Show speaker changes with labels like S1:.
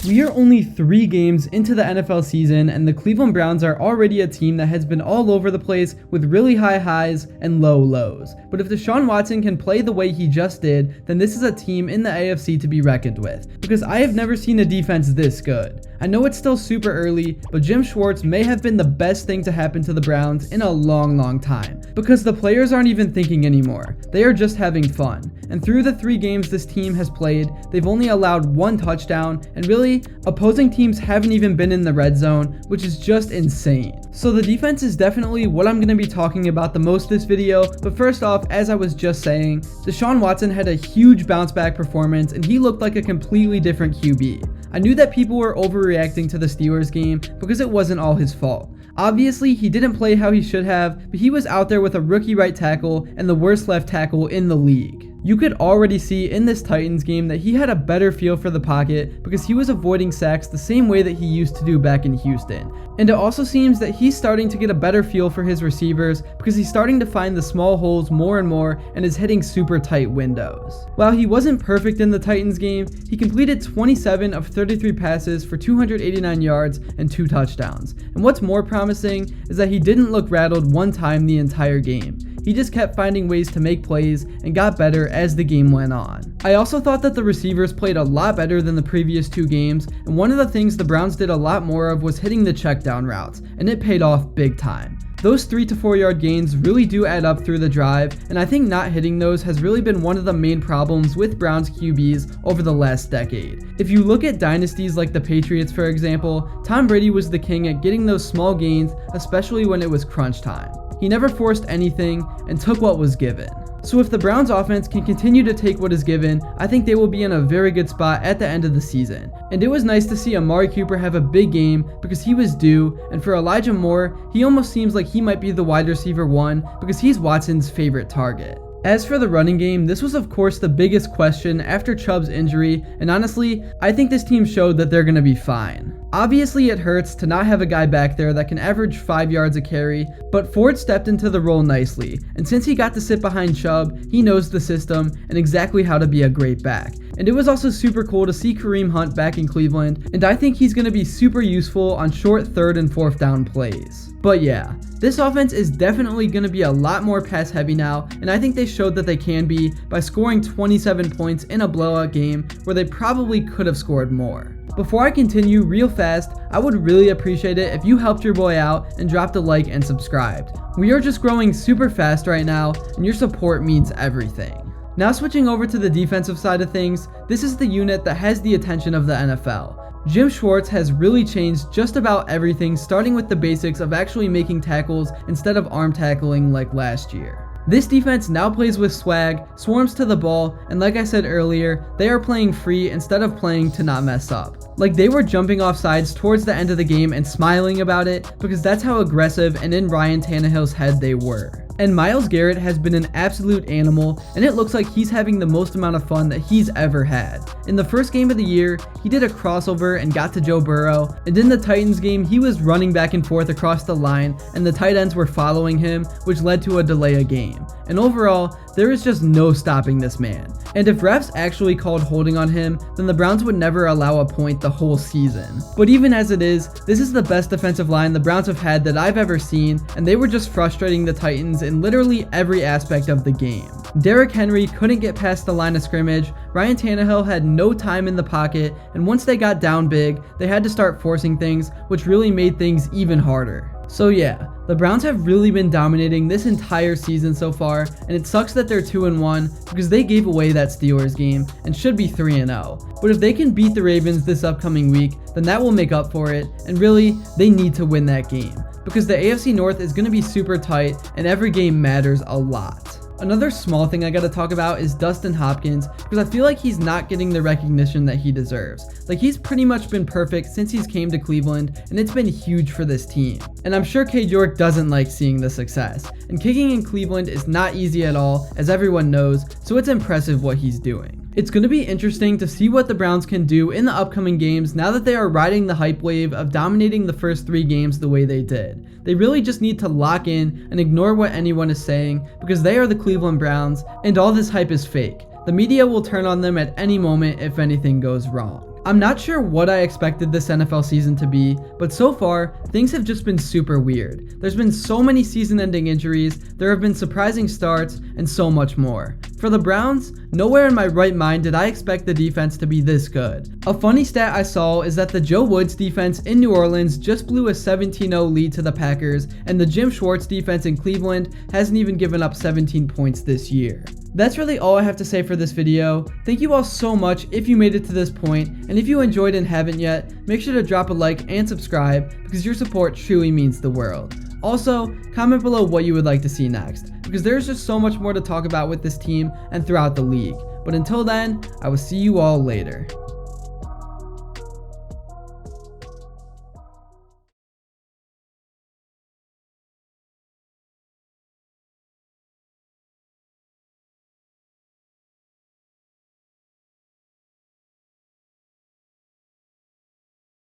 S1: We are only 3 games into the NFL season, and the Cleveland Browns are already a team that has been all over the place with really high highs and low lows. But if Deshaun Watson can play the way he just did, then this is a team in the AFC to be reckoned with, because I have never seen a defense this good. I know it's still super early, but Jim Schwartz may have been the best thing to happen to the Browns in a long time, because the players aren't even thinking anymore. They are just having fun. And through the 3 games this team has played, they've only allowed 1 touchdown, and really, opposing teams haven't even been in the red zone, which is just insane. So the defense is definitely what I'm going to be talking about the most this video, but first off, as I was just saying, Deshaun Watson had a huge bounce back performance and he looked like a completely different QB. I knew that people were overreacting to the Steelers game because it wasn't all his fault. Obviously, he didn't play how he should have, but he was out there with a rookie right tackle and the worst left tackle in the league. You could already see in this Titans game that he had a better feel for the pocket because he was avoiding sacks the same way that he used to do back in Houston. And it also seems that he's starting to get a better feel for his receivers because he's starting to find the small holes more and more and is hitting super tight windows. While he wasn't perfect in the Titans game, he completed 27 of 33 passes for 289 yards and 2 touchdowns. And what's more promising is that he didn't look rattled one time the entire game. He just kept finding ways to make plays and got better as the game went on. I also thought that the receivers played a lot better than the previous 2 games, and one of the things the Browns did a lot more of was hitting the check down routes, and it paid off big time. Those 3 to 4 yard gains really do add up through the drive, and I think not hitting those has really been one of the main problems with Browns QBs over the last decade. If you look at dynasties like the Patriots, for example, Tom Brady was the king at getting those small gains, especially when it was crunch time. He never forced anything and took what was given. So if the Browns offense can continue to take what is given, I think they will be in a very good spot at the end of the season. And it was nice to see Amari Cooper have a big game because he was due, and for Elijah Moore, he almost seems like he might be the wide receiver 1 because he's Watson's favorite target. As for the running game, this was of course the biggest question after Chubb's injury, and honestly, I think this team showed that they're going to be fine. Obviously, it hurts to not have a guy back there that can average 5 yards a carry, but Ford stepped into the role nicely, and since he got to sit behind Chubb, he knows the system and exactly how to be a great back. And it was also super cool to see Kareem Hunt back in Cleveland, and I think he's going to be super useful on short 3rd and 4th down plays. But yeah, this offense is definitely going to be a lot more pass heavy now, and I think they showed that they can be by scoring 27 points in a blowout game where they probably could have scored more. Before I continue real fast, I would really appreciate it if you helped your boy out and dropped a like and subscribed. We are just growing super fast right now, and your support means everything. Now switching over to the defensive side of things, this is the unit that has the attention of the NFL. Jim Schwartz has really changed just about everything, starting with the basics of actually making tackles instead of arm tackling like last year. This defense now plays with swag, swarms to the ball, and like I said earlier, they are playing free instead of playing to not mess up. Like they were jumping off sides towards the end of the game and smiling about it because that's how aggressive and in Ryan Tannehill's head they were. And Myles Garrett has been an absolute animal, and it looks like he's having the most amount of fun that he's ever had. In the first game of the year, he did a crossover and got to Joe Burrow, and in the Titans game, he was running back and forth across the line, and the tight ends were following him, which led to a delay of game. And overall, there is just no stopping this man. And if refs actually called holding on him, then the Browns would never allow a point the whole season. But even as it is, this is the best defensive line the Browns have had that I've ever seen, and they were just frustrating the Titans in literally every aspect of the game. Derrick Henry couldn't get past the line of scrimmage, Ryan Tannehill had no time in the pocket, and once they got down big, they had to start forcing things, which really made things even harder. So yeah, the Browns have really been dominating this entire season so far, and it sucks that they're 2-1 because they gave away that Steelers game and should be 3-0. But if they can beat the Ravens this upcoming week, then that will make up for it, and really, they need to win that game because the AFC North is going to be super tight and every game matters a lot. Another small thing I gotta talk about is Dustin Hopkins, because I feel like he's not getting the recognition that he deserves. Like, he's pretty much been perfect since he's came to Cleveland, and it's been huge for this team. And I'm sure Cade York doesn't like seeing the success. And kicking in Cleveland is not easy at all, as everyone knows, so it's impressive what he's doing. It's going to be interesting to see what the Browns can do in the upcoming games now that they are riding the hype wave of dominating the first 3 games the way they did. They really just need to lock in and ignore what anyone is saying because they are the Cleveland Browns and all this hype is fake. The media will turn on them at any moment if anything goes wrong. I'm not sure what I expected this NFL season to be, but so far, things have just been super weird. There's been so many season-ending injuries, there have been surprising starts, and so much more. For the Browns, nowhere in my right mind did I expect the defense to be this good. A funny stat I saw is that the Joe Woods defense in New Orleans just blew a 17-0 lead to the Packers, and the Jim Schwartz defense in Cleveland hasn't even given up 17 points this year. That's really all I have to say for this video. Thank you all so much if you made it to this point, and if you enjoyed and haven't yet, make sure to drop a like and subscribe because your support truly means the world. Also, comment below what you would like to see next, because there's just so much more to talk about with this team and throughout the league. But until then, I will see you all later.